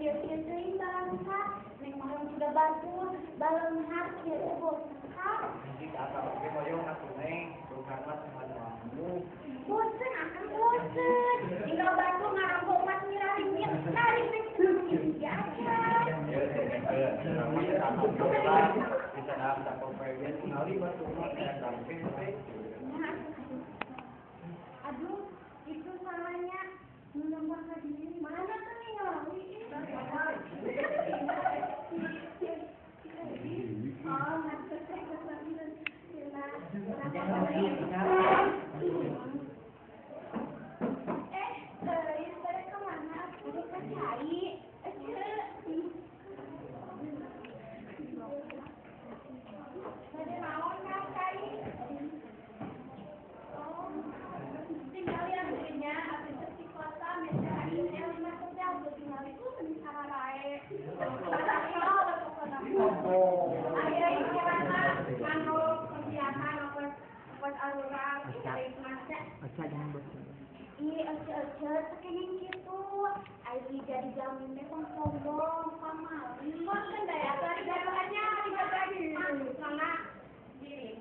kieu-kieu teuing bangsa. Neng mah sudah bagus, balon kieu teh bosan. Jadi kata oke moyong atuh neng, karena semua Bosan akan bosan. Tinggal batu ngarang omat ngiraringin, narik neng seneng aja. Bisa dapat komplain kali batu mah kayak gampang teh. Aduh, itu salahnya menambah diri. Mana tuh nih ngelawi? Oh, maksud saya kesambilan. Pada kemana? Udah kan cari. Pada naon kan cari? Oh, tinggal yang punya akses di kota, misalnya lima hotel, tinggal itu semisal lain. Ayah ini mana? Anu kegiatan apa aluran? Dari masa? Iya, sekening gitu. Ayah jadi jamin deh sombong, pamali. Kok kan daya tadi daruhannya dibagi mana? Diri.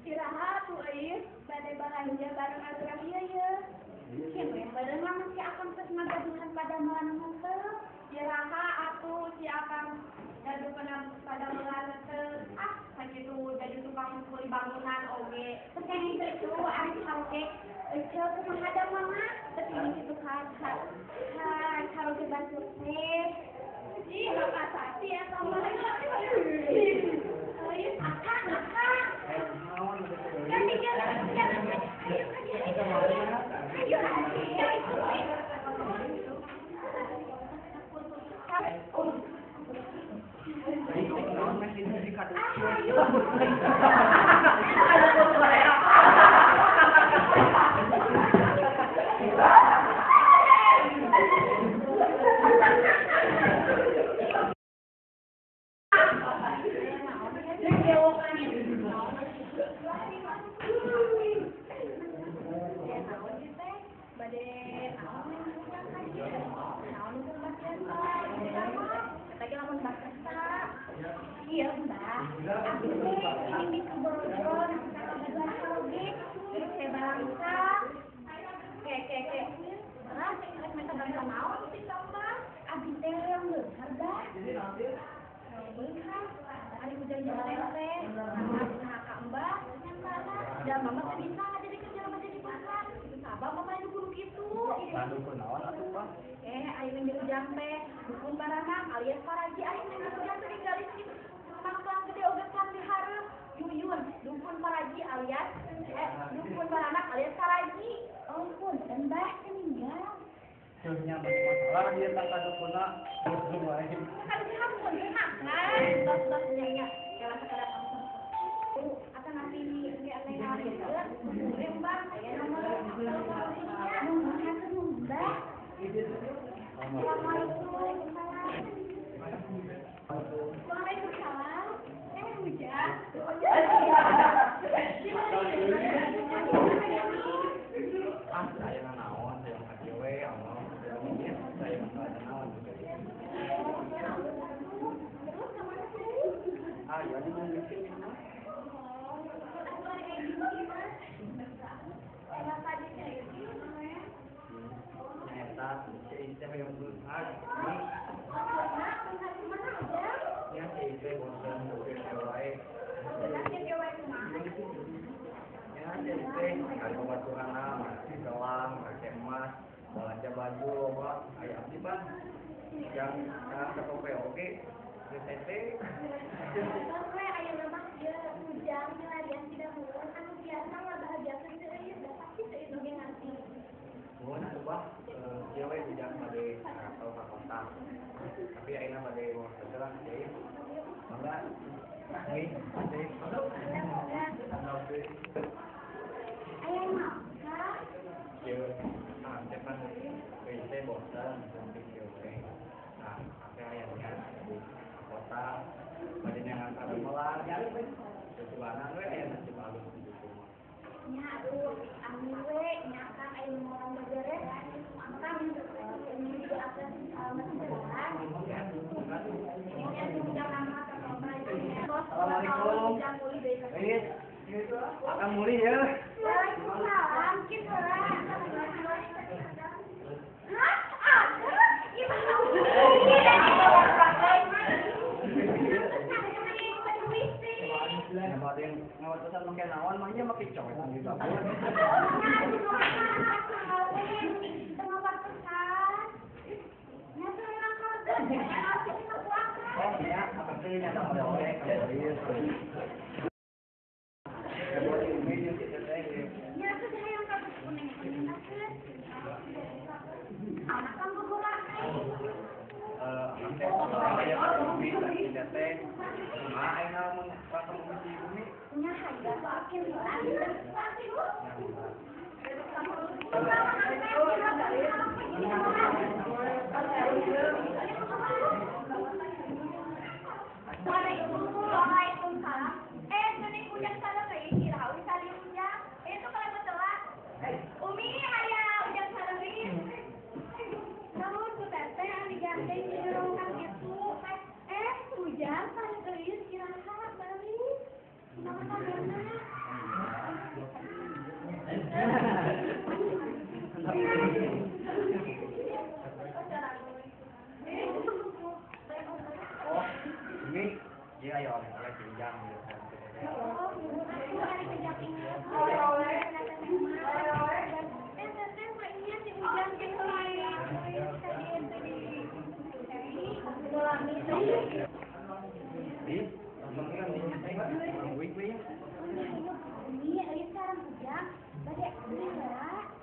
Istirahat tuh ayah, badai belanja bareng aluran iya. Siapa badan mah masih akan kesana gaduhan pada malam nanti. Istirahat atuh si akan gaduh pada malam nanti. Sakitu jadi tukang kuli bangunan oge. Sekening itu ari karaoke. Ece kumaha ada mama, sekening itu karaoke batur teh. Ih, makasih ya sama. Ayah, akang. Iya, Mbak. Aku ini kebetulan terus saya bangsa. Kayak. Nah, mereka bangsa mau sih, Mbak. Abis teh yang harga. Bener. Hari hujan jalan teh. Kakak Mbak, dan Mama teh bisa jadi kerja sama jadi pasar. Sabar Mama itu kudu gitu. Dukun naon atuh, Pak? Ayo yang ujang teh, dukun baranang alias paraji ayo yang ujang teh tinggalin di mangkang gede oge kan dihareup. Yuyun, dukun paraji alias dukun baranang alias paraji. Ampun, dan Mbah meninggal. Punya masalah dia tak ada puna dukun wae. Kan dihampun makan. Bos-bosnya jalan sekedar ampun. Akan nanti kayak lain hari itu, Mbah, saya nomor Mbah. Assalamualaikum. Waalaikumsalam. Hujan. Saya naon, saya kasih we, Allah. Saya naon juga. Jadi mungkin siapa yang berusaha ini ya itu bosan cewek ya jadi kalau baturan masih gelang pakai emas belanja baju loba kayak abdi bang yang sekarang ke toko oke PTT sampai ayah nama dia hujan yang tidak mulai anu biasa lah bahagia sendiri pasti itu yang nanti mohon ubah cewek tidak pada atau kota tapi akhirnya pada mau sejalan jadi mangga ini ada ayah mau kah cewek cepat PC bosan untuk cewek nah sampai ayahnya di kota pada yang antar melar sesuatu we ayah nanti bagus nya aduh amin we nya kan ayah mau beres angkat ini di atas Assalamualaikum. Wis. Akan muli ya. Waalaikumsalam. Kita lah. Hah? Ada? Gimana? Ngawat makin nawan mangnya makin cowok nang di dapur. Oh iya, apa sih nya ada oleh-oleh kembali. Waalaikumsalam. Sudah ujang sana ke istirahat, tadi ujang. Itu kalau betulan. Umi, ayah ujang sana ke. Namun ku teteh anu ganteng di rongkang itu. Ujang sana ke istirahat balik. Kenapa kagana? Oh, ini dia ya oleh-oleh pinjam gitu.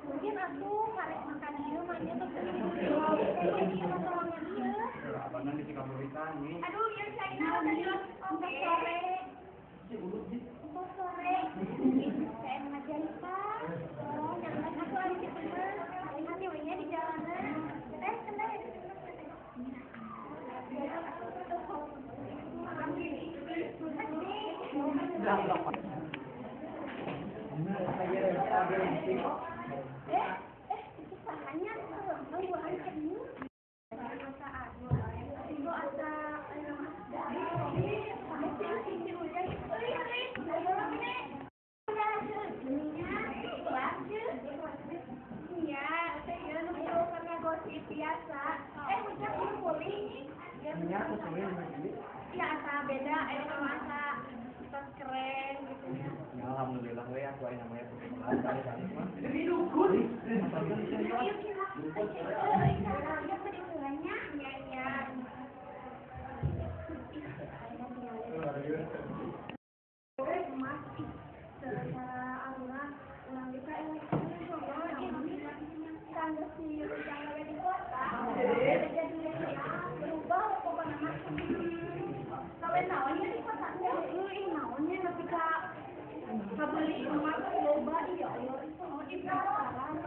Mungkin aku karek makan dia mainnya tuh Abangan di Kamuritan nih. aduh yang China udah untuk sore untuk sore kayak majalita oh jangan aku ada di mana hati wanya di jalanan kenal ya itu sahanya dua hari ini biasa. Hujan pulih. Iya, asa beda. Kalau asa kita keren gitu ya. Ya alhamdulillah we aku aya namanya kali mah. Jadi dukun. Kabeli emas loba iya Allah itu mau dipasaran